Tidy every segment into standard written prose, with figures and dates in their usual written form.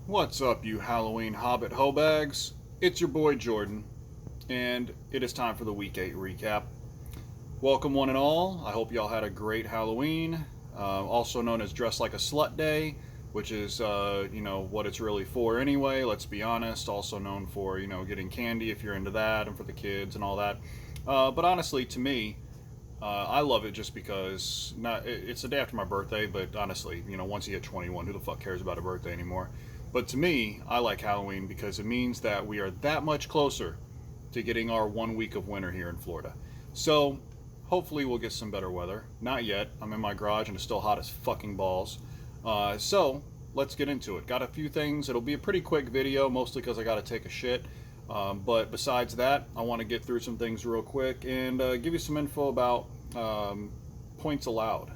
What's up, you Halloween Hobbit hobags? It's your boy Jordan, and it is time for the Week 8 recap. Welcome, one and all. I hope y'all had a great Halloween, also known as Dress Like a Slut Day, which is, what it's really for anyway, let's be honest. Also known for, getting candy if you're into that, and for the kids and all that. But honestly, to me, I love it just because it's the day after my birthday, but honestly, once you hit 21, who the fuck cares about a birthday anymore? But to me, I like Halloween because it means that we are that much closer to getting our 1 week of winter here in Florida. So hopefully we'll get some better weather. Not yet. I'm in my garage and it's still hot as fucking balls. So let's get into it. Got a few things. It'll be a pretty quick video, mostly because I got to take a shit. But besides that, I want to get through some things real quick and give you some info about points allowed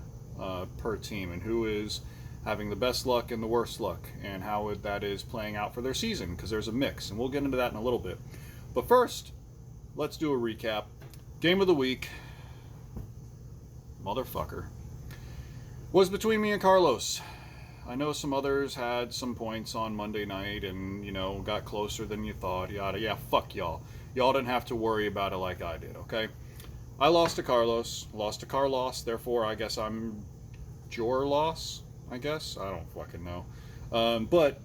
per team and who is having the best luck and the worst luck and how that is playing out for their season, because there's a mix, and we'll get into that in a little bit. But first, let's do a recap. Game of the week, motherfucker, was between me and Carlos. I know some others had some points on Monday night and, got closer than you thought, yada. Yeah, fuck y'all. Y'all didn't have to worry about it like I did, okay? I lost to Carlos, therefore I guess I'm your loss, I guess? I don't fucking know. But,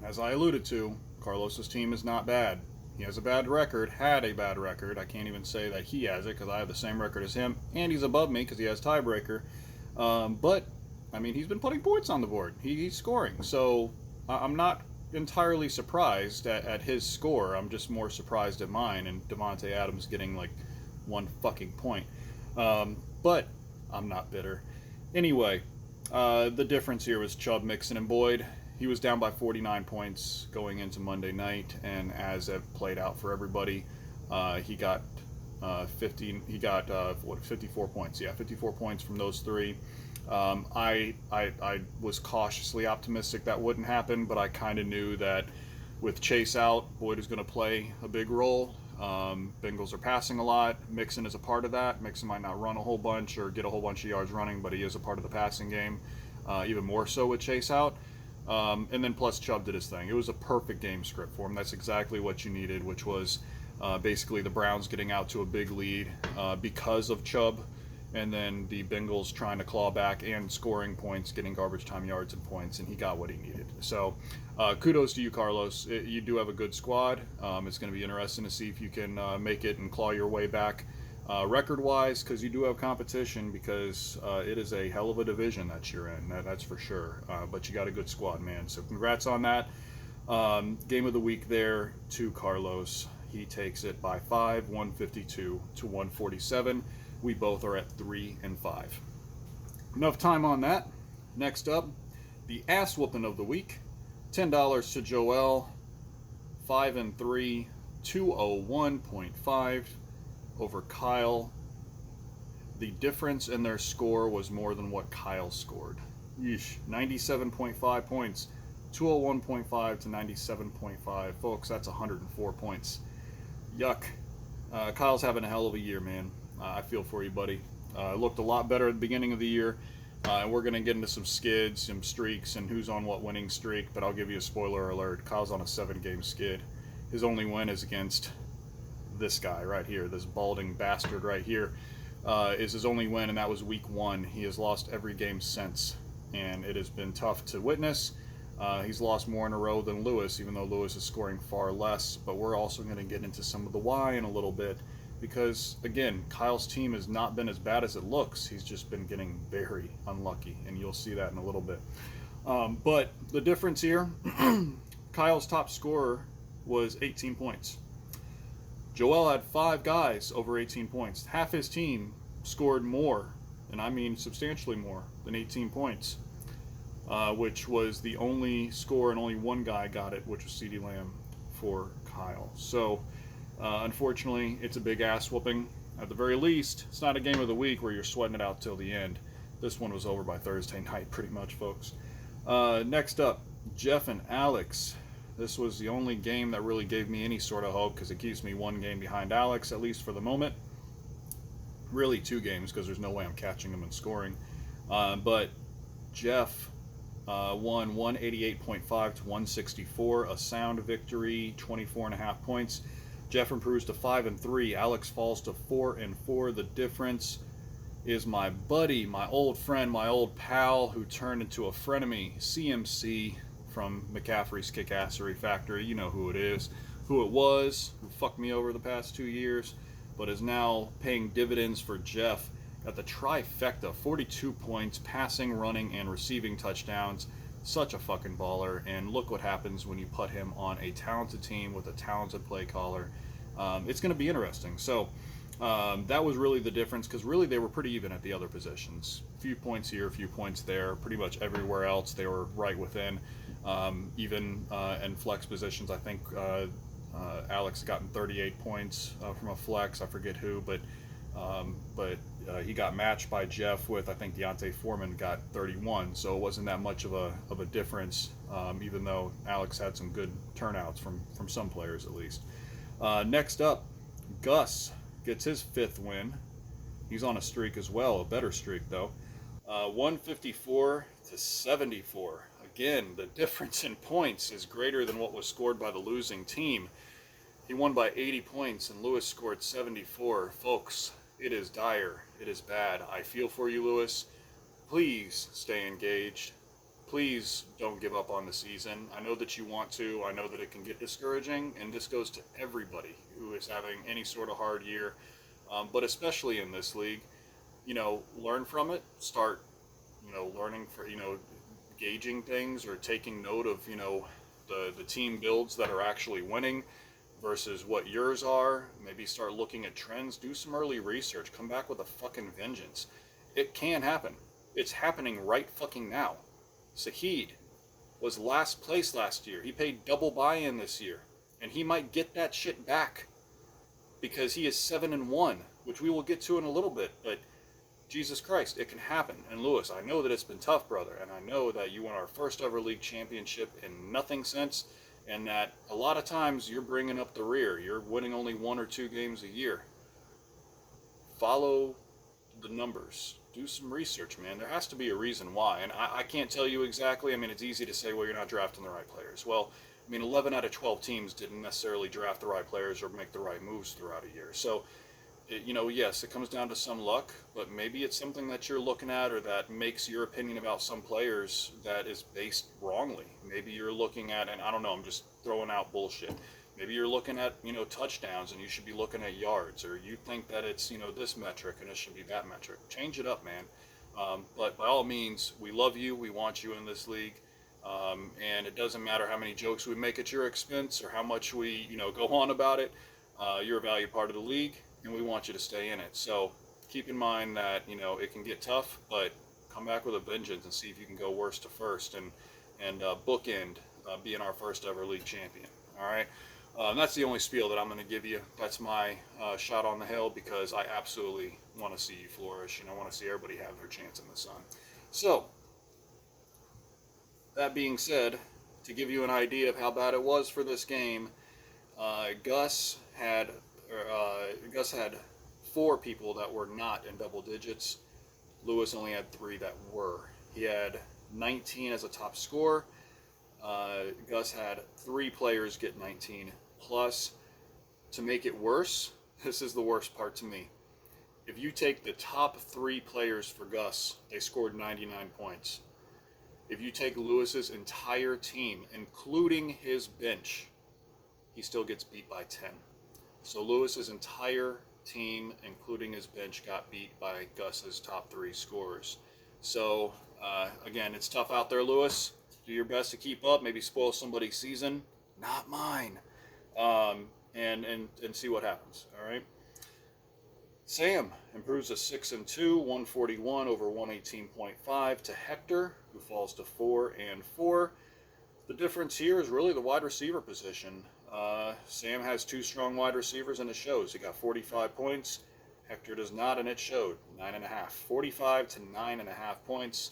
as I alluded to, Carlos's team is not bad. He has a bad record, had a bad record. I can't even say that he has it because I have the same record as him, and he's above me because he has tiebreaker. But he's been putting points on the board. He's scoring. So I'm not entirely surprised at his score. I'm just more surprised at mine and Devontae Adams getting like 1 fucking point. But I'm not bitter. Anyway, the difference here was Chubb, Mixon, and Boyd. He was down by 49 points going into Monday night, and as it played out for everybody, he got 54 points. Yeah, 54 points from those three. I was cautiously optimistic that wouldn't happen, but I kind of knew that with Chase out, Boyd is going to play a big role. Bengals are passing a lot. Mixon is a part of that. Mixon might not run a whole bunch or get a whole bunch of yards running, but he is a part of the passing game, even more so with Chase out. And then plus Chubb did his thing. It was a perfect game script for him. That's exactly what you needed, which was basically the Browns getting out to a big lead because of Chubb, and then the Bengals trying to claw back and scoring points, getting garbage time yards and points, and he got what he needed. So kudos to you, Carlos. You do have a good squad. It's going to be interesting to see if you can make it and claw your way back record-wise, because you do have competition, because it is a hell of a division that you're in, that's for sure. But you got a good squad, man. So congrats on that. Game of the week there to Carlos. He takes it by 5, 152 to 147. We both are at 3 and 5. Enough time on that. Next up, the ass whooping of the week. $10 to Joel. 5 and 3, 201.5 over Kyle. The difference in their score was more than what Kyle scored. Yeesh. 97.5 points. 201.5 to 97.5. Folks, that's 104 points. Yuck. Kyle's having a hell of a year, man. I feel for you, buddy. Looked a lot better at the beginning of the year. And we're going to get into some skids, some streaks, and who's on what winning streak. But I'll give you a spoiler alert. Kyle's on a 7-game skid. His only win is against this guy right here. This balding bastard right here is his only win, and that was week 1. He has lost every game since, and it has been tough to witness. He's lost more in a row than Lewis, even though Lewis is scoring far less. But we're also going to get into some of the why in a little bit. Because, again, Kyle's team has not been as bad as it looks. He's just been getting very unlucky, and you'll see that in a little bit. But the difference here, Kyle's top scorer was 18 points. Joel had 5 guys over 18 points. Half his team scored more, and I mean substantially more, than 18 points, which was the only score, and only one guy got it, which was CeeDee Lamb for Kyle. So, unfortunately, it's a big ass whooping. At the very least, it's not a game of the week where you're sweating it out till the end. This one was over by Thursday night, pretty much, folks. Next up, Jeff and Alex. This was the only game that really gave me any sort of hope, because it keeps me 1 game behind Alex, at least for the moment. Really 2 games, because there's no way I'm catching him and scoring. But Jeff won 188.5 to 164, a sound victory, 24.5 points. Jeff improves to 5-3. Alex falls to 4-4. The difference is my buddy, my old friend, my old pal, who turned into a frenemy, CMC from McCaffrey's Kickassery Factory. You know who it is, who it was, who fucked me over the past 2 years, but is now paying dividends for Jeff. Got the trifecta: 42 points, passing, running, and receiving touchdowns. Such a fucking baller. And look what happens when you put him on a talented team with a talented play caller. It's going to be interesting. So that was really the difference, because really they were pretty even at the other positions. A few points here, a few points there. Pretty much everywhere else they were right within. Even in flex positions, I think Alex gotten 38 points from a flex. I forget who, but he got matched by Jeff with, I think, Deontay Foreman got 31. So it wasn't that much of a difference, even though Alex had some good turnouts from some players at least. Next up, Gus gets his 5th win. He's on a streak as well, a better streak though. 154 to 74. Again, the difference in points is greater than what was scored by the losing team. He won by 80 points and Lewis scored 74. Folks, it is dire. It is bad. I feel for you, Lewis. Please stay engaged. Please don't give up on the season. I know that you want to. I know that it can get discouraging, and this goes to everybody who is having any sort of hard year, but especially in this league. Learn from it. Start, learning for, gauging things or taking note of, the team builds that are actually winning versus what yours are. Maybe start looking at trends. Do some early research. Come back with a fucking vengeance. It can happen. It's happening right fucking now. Saheed was last place last year. He paid double buy-in this year, and he might get that shit back because he is 7-1, which we will get to in a little bit. But Jesus Christ, it can happen. And Lewis, I know that it's been tough, brother, and I know that you won our first ever league championship in nothing since, and that a lot of times you're bringing up the rear. You're winning only 1 or 2 games a year. Follow the numbers. Do some research, man. There has to be a reason why. And I can't tell you exactly. I mean, it's easy to say, well, you're not drafting the right players. Well, 11 out of 12 teams didn't necessarily draft the right players or make the right moves throughout a year. So, yes, it comes down to some luck, but maybe it's something that you're looking at or that makes your opinion about some players that is based wrongly. Maybe you're looking at, and I don't know, I'm just throwing out bullshit. Maybe you're looking at, touchdowns and you should be looking at yards, or you think that it's, this metric and it should be that metric. Change it up, man. But by all means, we love you. We want you in this league. And it doesn't matter how many jokes we make at your expense or how much we, go on about it. You're a valued part of the league, and we want you to stay in it. So keep in mind that, it can get tough, but come back with a vengeance and see if you can go worst to first and bookend being our first ever league champion. All right. That's the only spiel that I'm going to give you. That's my shot on the hill, because I absolutely want to see you flourish, and I want to see everybody have their chance in the sun. So, that being said, to give you an idea of how bad it was for this game, Gus had 4 people that were not in double digits. Lewis only had 3 that were. He had 19 as a top scorer. Gus had 3 players get 19 plus. To make it worse, this is the worst part to me. If you take the top 3 players for Gus, they scored 99 points. If you take Lewis's entire team, including his bench, he still gets beat by 10. So Lewis's entire team, including his bench, got beat by Gus's top 3 scorers. So, again, it's tough out there, Lewis. Do your best to keep up. Maybe spoil somebody's season. Not mine. And see what happens. All right. Sam improves to 6-2, 141 over 118.5 to Hector, who falls to 4-4. The difference here is really the wide receiver position. Sam has 2 strong wide receivers, and it shows. He got 45 points. Hector does not, and it showed. 9.5. 45 to 9.5 points.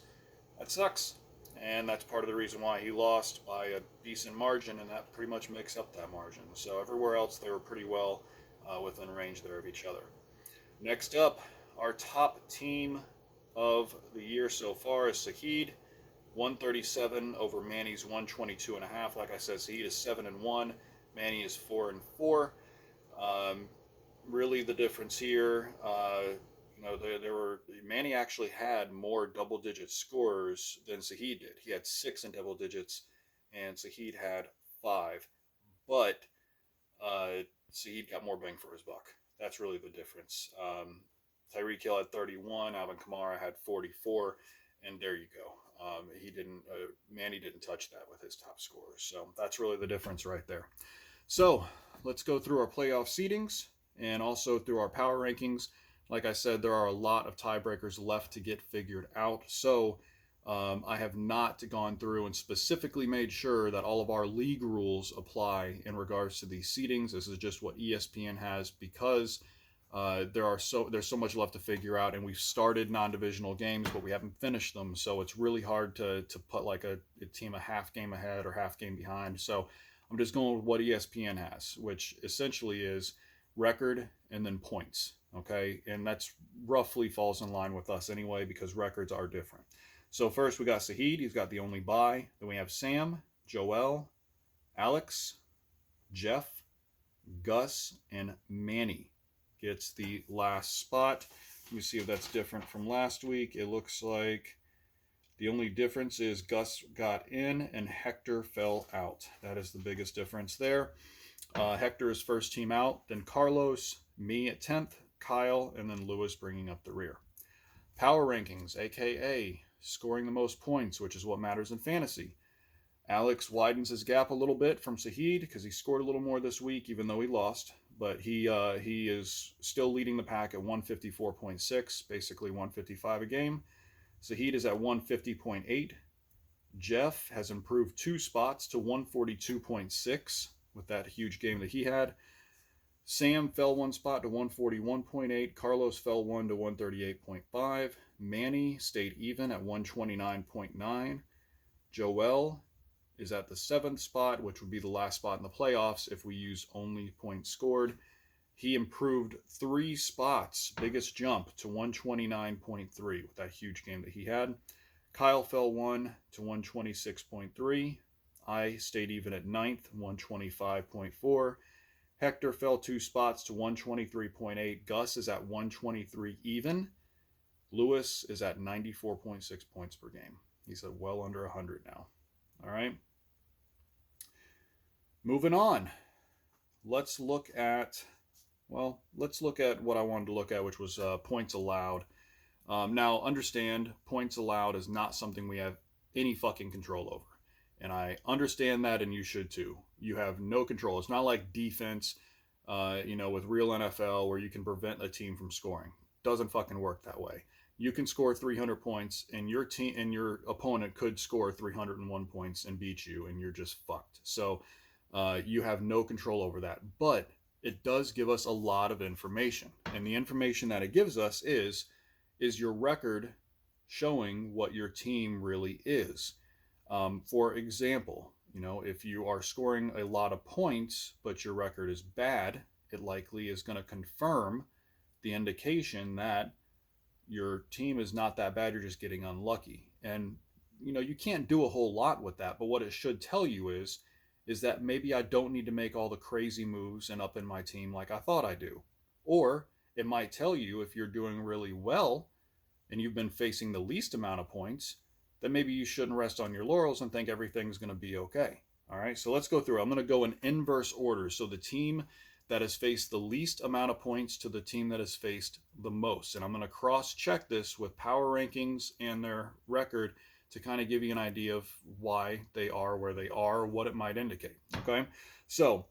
That sucks. And that's part of the reason why he lost by a decent margin, and that pretty much makes up that margin. So everywhere else, they were pretty well within range there of each other. Next up, our top team of the year so far is Saheed. 137 over Manny's 122.5. Like I said, Saeed is 7-1. Manny is 4-4. Um, really, the difference here, there were Manny actually had more double-digit scorers than Saeed did. He had 6 in double digits, and Saeed had 5. But Saeed got more bang for his buck. That's really the difference. Tyreek Hill had 31. Alvin Kamara had 44. And there you go. He didn't. Manny didn't touch that with his top scorers. So that's really the difference right there. So let's go through our playoff seedings and also through our power rankings. Like I said, there are a lot of tiebreakers left to get figured out. So I have not gone through and specifically made sure that all of our league rules apply in regards to these seedings. This is just what ESPN has because there's so much left to figure out, and we've started non-divisional games, but we haven't finished them. So it's really hard to put like a team a half game ahead or half game behind. So I'm just going with what ESPN has, which essentially is record and then points. Okay, and that's roughly falls in line with us anyway because records are different. So first we got Saeed. He's got the only bye. Then we have Sam, Joel, Alex, Jeff, Gus, and Manny gets the last spot. Let me see if that's different from last week. It looks like the only difference is Gus got in and Hector fell out. That is the biggest difference there. Hector is first team out. Then Carlos, me at 10th, Kyle, and then Lewis bringing up the rear. Power rankings, aka scoring the most points, which is what matters in fantasy. Alex widens his gap a little bit from Saeed because he scored a little more this week, even though he lost. But he is still leading the pack at 154.6, basically 155 a game. Saeed is at 150.8. Jeff has improved 2 spots to 142.6 with that huge game that he had. Sam fell 1 spot to 141.8. Carlos fell 1 to 138.5. Manny stayed even at 129.9. Joel is at the 7th spot, which would be the last spot in the playoffs if we use only points scored. He improved 3 spots, biggest jump, to 129.3 with that huge game that he had. Kyle fell 1 to 126.3. I stayed even at 9th, 125.4. Hector fell 2 spots to 123.8. Gus is at 123 even. Lewis is at 94.6 points per game. He's at well under 100 now. All right. Moving on. Let's look at what I wanted to look at, which was points allowed. Now, understand, points allowed is not something we have any fucking control over. And I understand that, and you should too. You have no control. It's not like defense, with real NFL where you can prevent a team from scoring. Doesn't fucking work that way. You can score 300 points, and your team and your opponent could score 301 points and beat you, and you're just fucked. So you have no control over that. But it does give us a lot of information, and the information that it gives us is your record showing what your team really is. For example, if you are scoring a lot of points, but your record is bad, it likely is going to confirm the indication that your team is not that bad. You're just getting unlucky. And, you can't do a whole lot with that. But what it should tell you is that maybe I don't need to make all the crazy moves and up in my team like I thought I do. Or it might tell you if you're doing really well and you've been facing the least amount of points, then maybe you shouldn't rest on your laurels and think everything's going to be okay. All right, so let's go through. I'm going to go in inverse order. So the team that has faced the least amount of points to the team that has faced the most. And I'm going to cross-check this with power rankings and their record to kind of give you an idea of why they are where they are, what it might indicate. Okay, so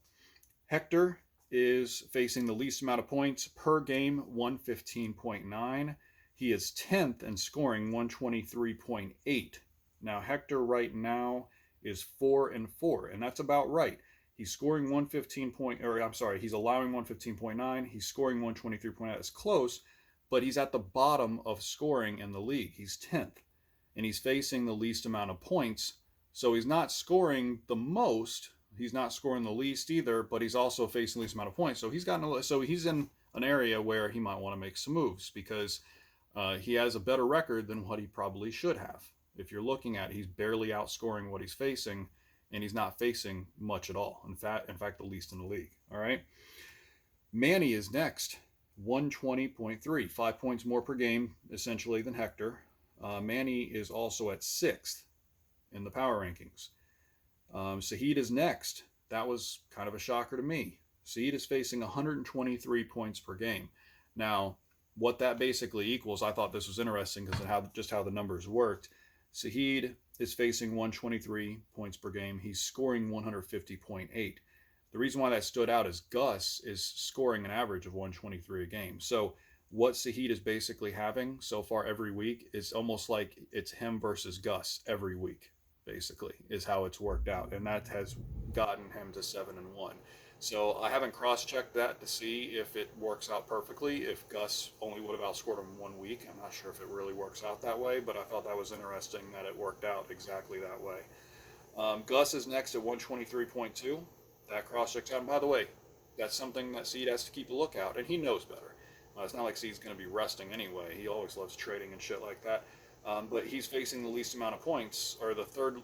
Hector is facing the least amount of points per game, 115.9. He is 10th in scoring, 123.8. Now, Hector right now is 4-4, and that's about right. He's scoring he's allowing 115.9. He's scoring 123.8. That's close, but he's at the bottom of scoring in the league. He's 10th, and he's facing the least amount of points. So he's not scoring the most. He's not scoring the least either, but he's also facing the least amount of points. So he's in an area where he might want to make some moves because he has a better record than what he probably should have. If you're looking at it, he's barely outscoring what he's facing, and he's not facing much at all. In fact, the least in the league. All right. Manny is next, 120.3, 5 points more per game, essentially, than Hector. Manny is also at sixth in the power rankings. Sahid is next. That was kind of a shocker to me. Sahid is facing 123 points per game. Now, what that basically equals, I thought this was interesting because of how the numbers worked. Sahid is facing 123 points per game. He's scoring 150.8. The reason why that stood out is Gus is scoring an average of 123 a game. So what Sahid is basically having so far every week is almost like it's him versus Gus every week, basically, is how it's worked out. And that has gotten him to 7-1. So I haven't cross-checked that to see if it works out perfectly. If Gus only would have outscored him 1 week, I'm not sure if it really works out that way, but I thought that was interesting that it worked out exactly that way. Gus is next at 123.2. That cross-checks out. And by the way, that's something that Seed has to keep a lookout, and he knows better. It's not like Seed's going to be resting anyway. He always loves trading and shit like that. But he's facing the least amount of points, or the third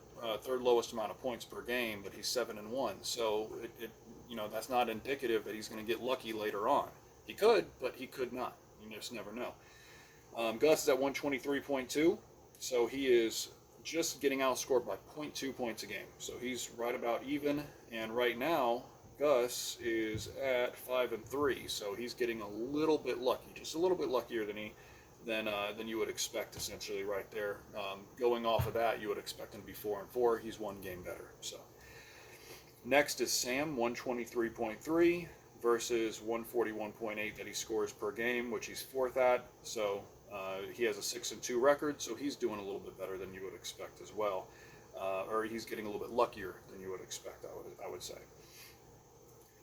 lowest amount of points per game, but he's 7-1. So that's not indicative that he's going to get lucky later on. He could, but he could not. You just never know. Gus is at 123.2, so he is just getting outscored by 0.2 points a game. So he's right about even, and right now Gus is at 5-3, so he's getting a little bit lucky, just a little bit luckier than you would expect, essentially, right there. Going off of that, you would expect him to be 4-4. He's 1 game better. So next is Sam, 123.3 versus 141.8 that he scores per game, which he's 4th at. So he has a 6-2 record, so he's doing a little bit better than you would expect as well, or he's getting a little bit luckier than you would expect. I would say.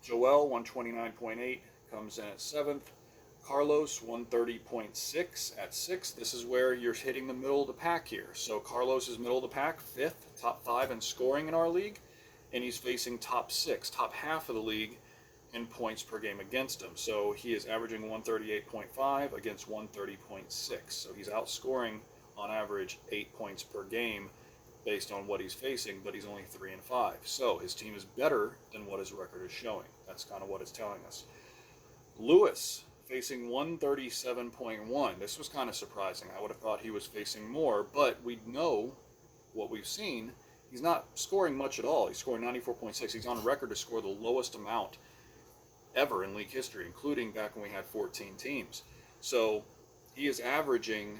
Joel, 129.8, comes in at 7th. Carlos, 130.6 at 6th. This is where you're hitting the middle of the pack here. So Carlos is middle of the pack, 5th, top 5 in scoring in our league, and he's facing top 6, top half of the league in points per game against him. So he is averaging 138.5 against 130.6. So he's outscoring on average 8 points per game based on what he's facing, but he's only 3-5. So his team is better than what his record is showing. That's kind of what it's telling us. Lewis facing 137.1. This was kind of surprising. I would have thought he was facing more, but we know what we've seen. He's not scoring much at all. He's scoring 94.6. He's on record to score the lowest amount ever in league history, including back when we had 14 teams. So he is averaging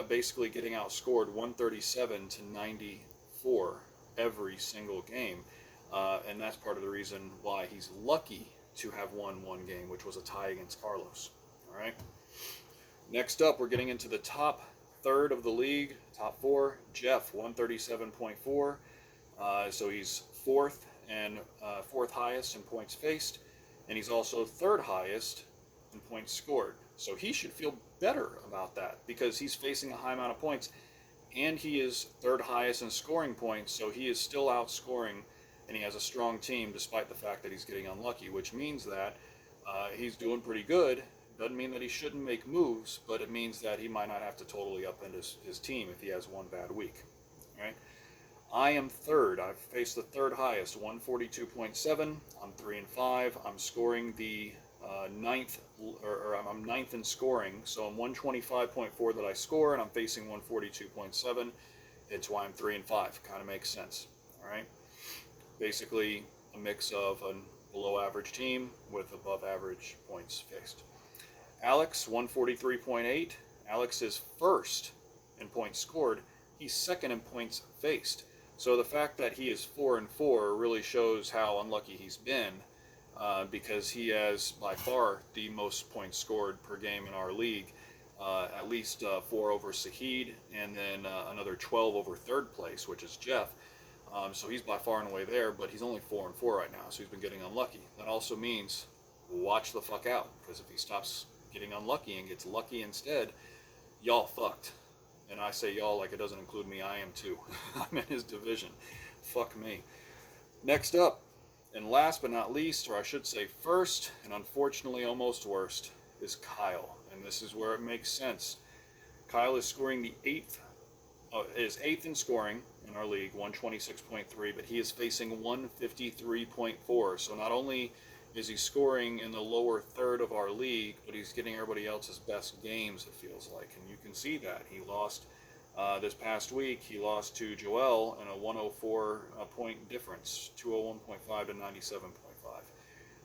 basically getting outscored 137 to 94 every single game. And that's part of the reason why he's lucky to have won 1 game, which was a tie against Carlos. All right. Next up, we're getting into the top third of the league, top 4. Jeff, 137.4. So he's 4th and 4th highest in points faced, and he's also 3rd highest in points scored. So he should feel better about that because he's facing a high amount of points, and he is 3rd highest in scoring points. So he is still outscoring, and he has a strong team despite the fact that he's getting unlucky, which means that he's doing pretty good. Doesn't mean that he shouldn't make moves, but it means that he might not have to totally upend his team if he has 1 bad week. All right. I am 3rd. I've faced the 3rd highest, 142.7. I'm 3-5. I'm scoring the 9th, or I'm 9th in scoring. So I'm 125.4 that I score, and I'm facing 142.7. It's why I'm 3-5. Kind of makes sense. All right. Basically, a mix of a below-average team with above-average points faced. Alex, 143.8. Alex is 1st in points scored. He's 2nd in points faced. So the fact that he is 4-4 really shows how unlucky he's been, because he has by far the most points scored per game in our league, at least 4 over Sahid, and then another 12 over 3rd place, which is Jeff. So he's by far and away there, but he's only 4-4 right now, so he's been getting unlucky. That also means watch the fuck out, because if he stops getting unlucky and gets lucky instead, y'all fucked. And I say y'all like it doesn't include me. I am too. I'm in his division. Fuck me. Next up, and last but not least, or I should say first, and unfortunately almost worst, is Kyle. And this is where it makes sense. Kyle is scoring the 8th is 8th in scoring in our league, 126.3, but he is facing 153.4. So not only is he scoring in the lower third of our league, but he's getting everybody else's best games, it feels like. And you can see that. He lost this past week, he lost to Joel in a 104 point difference, 201.5 to 97.5.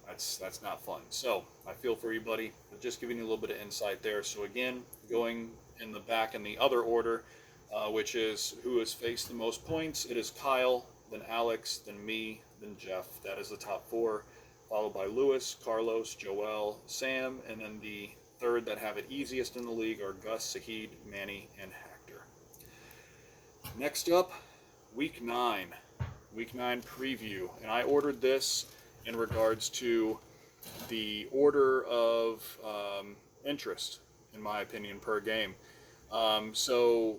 That's not fun. So I feel for you, buddy. But just giving you a little bit of insight there. So again, going in the back in the other order, which is who has faced the most points. It is Kyle, then Alex, then me, then Jeff. That is the top 4, followed by Lewis, Carlos, Joel, Sam, and then the third that have it easiest in the league are Gus, Sahid, Manny, and Hector. Next up, Week 9. Week 9 preview. And I ordered this in regards to the order of interest, in my opinion, per game. So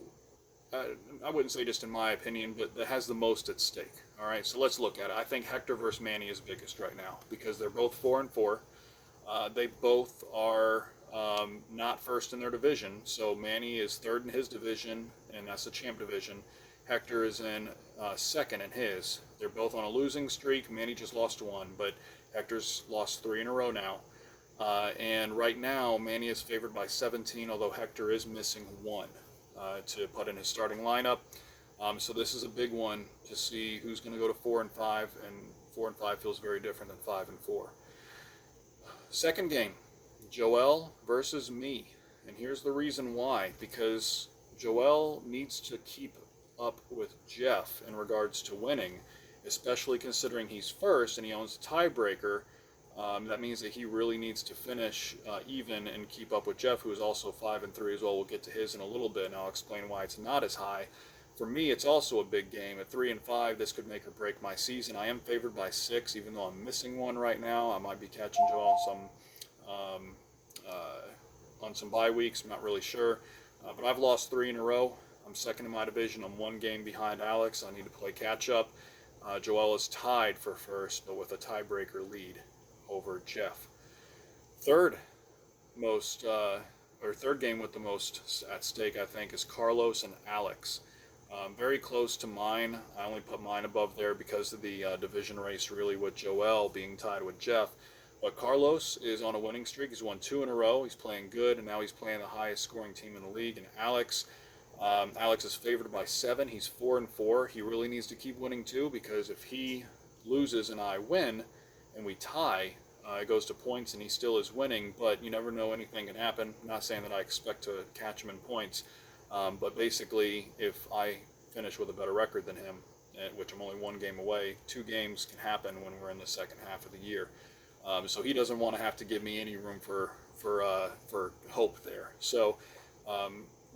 I wouldn't say just in my opinion, but that has the most at stake. All right, so let's look at it. I think Hector versus Manny is biggest right now because they're both 4-4. They both are not first in their division. So Manny is third in his division, and that's the champ division. Hector is in second in his. They're both on a losing streak. Manny just lost 1, but Hector's lost 3 in a row now. And right now, Manny is favored by 17, although Hector is missing 1 to put in his starting lineup. So this is a big one to see who's going to go to 4-5, and 4-5 feels very different than 5-4. Second game, Joel versus me. And here's the reason why. Because Joel needs to keep up with Jeff in regards to winning, especially considering he's first and he owns the tiebreaker. That means that he really needs to finish even and keep up with Jeff, who is also 5-3 as well. We'll get to his in a little bit, and I'll explain why it's not as high. For me, it's also a big game. At 3-5, this could make or break my season. I am favored by 6, even though I'm missing 1 right now. I might be catching Joel on some bye weeks. I'm not really sure. But I've lost 3 in a row. I'm second in my division. I'm 1 game behind Alex. I need to play catch up. Joel is tied for first, but with a tiebreaker lead over Jeff. Third game with the most at stake, I think, is Carlos and Alex. Very close to mine. I only put mine above there because of the division race, really, with Joel being tied with Jeff. But Carlos is on a winning streak. He's won 2 in a row. He's playing good, and now he's playing the highest scoring team in the league. And Alex is favored by 7. He's 4-4. He really needs to keep winning too, because if he loses and I win and we tie, it goes to points and he still is winning. But you never know, anything can happen. I'm not saying that I expect to catch him in points, but basically if I finish with a better record than him, which I'm only 1 game away, 2 games can happen when we're in the second half of the year. So he doesn't want to have to give me any room for hope there. So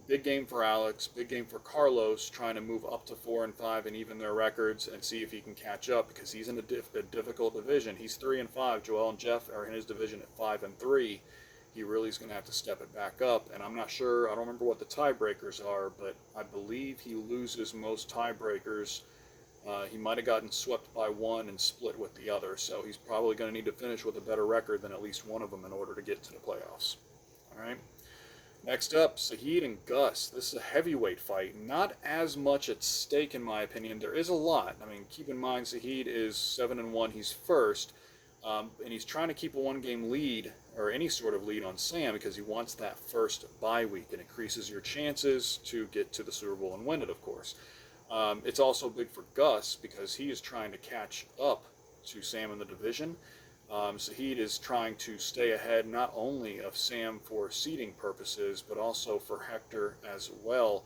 big game for Alex, big game for Carlos, trying to move up to 4-5 and even their records and see if he can catch up, because he's in a difficult division. He's 3-5. Joel and Jeff are in his division at 5-3. He really is going to have to step it back up. And I'm not sure, I don't remember what the tiebreakers are, but I believe he loses most tiebreakers. He might have gotten swept by 1 and split with the other, so he's probably going to need to finish with a better record than at least one of them in order to get to the playoffs. All right. Next up, Sahid and Gus. This is a heavyweight fight. Not as much at stake, in my opinion. There is a lot. I mean, keep in mind, Sahid is 7-1. He's first, and he's trying to keep a 1-game lead, or any sort of lead, on Sam, because he wants that first bye week. It increases your chances to get to the Super Bowl and win it, of course. It's also big for Gus because he is trying to catch up to Sam in the division. Sahid is trying to stay ahead not only of Sam for seeding purposes, but also for Hector as well,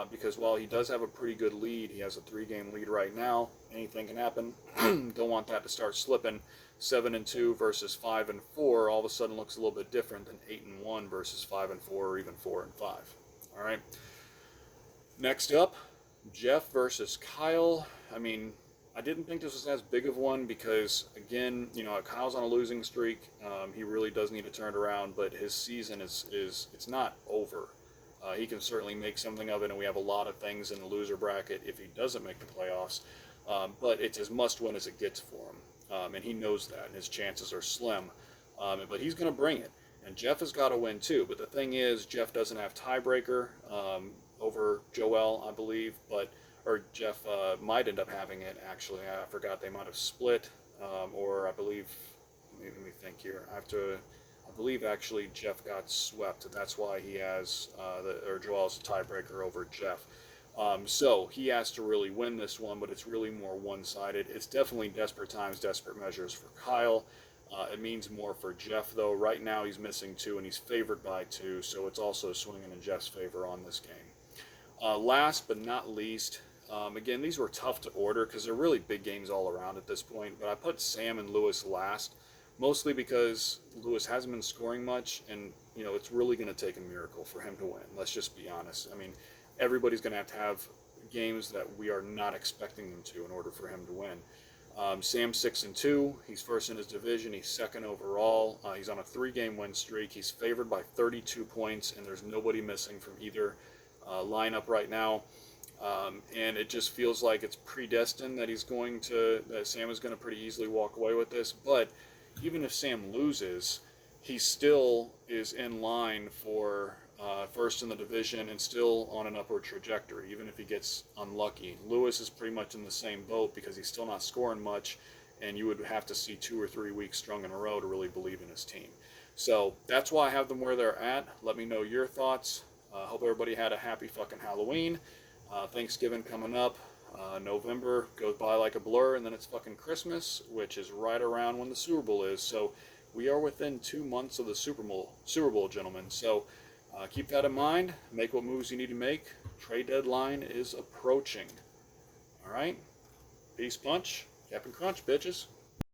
because while he does have a pretty good lead, he has a 3-game lead right now. Anything can happen. Don't want that to start slipping. 7-2 versus 5-4 all of a sudden looks a little bit different than 8-1 versus 5-4 or even 4-5. All right. Next up, Jeff versus Kyle. I mean, I didn't think this was as big of one because, again, you know, Kyle's on a losing streak. He really does need to turn it around, but his season it's not over. He can certainly make something of it, and we have a lot of things in the loser bracket if he doesn't make the playoffs. But it's as must-win as it gets for him, and he knows that, and his chances are slim. But he's going to bring it, and Jeff has got to win too. But the thing is, Jeff doesn't have tiebreaker. over Joel, I believe, or Jeff might end up having it. Actually, I forgot they might have split, or I believe. Let me think here. I believe actually Jeff got swept. That's why he has or Joel's tiebreaker over Jeff. So he has to really win this one, but it's really more one-sided. It's definitely desperate times, desperate measures for Kyle. It means more for Jeff, though. Right now he's missing 2, and he's favored by 2, so it's also swinging in Jeff's favor on this game. Last but not least, again, these were tough to order because they're really big games all around at this point, but I put Sam and Lewis last, mostly because Lewis hasn't been scoring much, and it's really going to take a miracle for him to win. Let's just be honest. I mean, everybody's going to have games that we are not expecting them to in order for him to win. Sam's 6-2. He's first in his division. He's second overall. He's on a 3-game win streak. He's favored by 32 points, and there's nobody missing from either lineup right now. And it just feels like it's predestined that that Sam is going to pretty easily walk away with this. But even if Sam loses, he still is in line for first in the division and still on an upward trajectory, even if he gets unlucky. Lewis is pretty much in the same boat because he's still not scoring much, and you would have to see 2 or 3 weeks strung in a row to really believe in his team. So that's why I have them where they're at. Let me know your thoughts. Hope everybody had a happy fucking Halloween. Thanksgiving coming up. November goes by like a blur, and then it's fucking Christmas, which is right around when the Super Bowl is. So we are within 2 months of the Super Bowl, gentlemen. So keep that in mind. Make what moves you need to make. Trade deadline is approaching. All right? Peace, punch. Captain Crunch, bitches.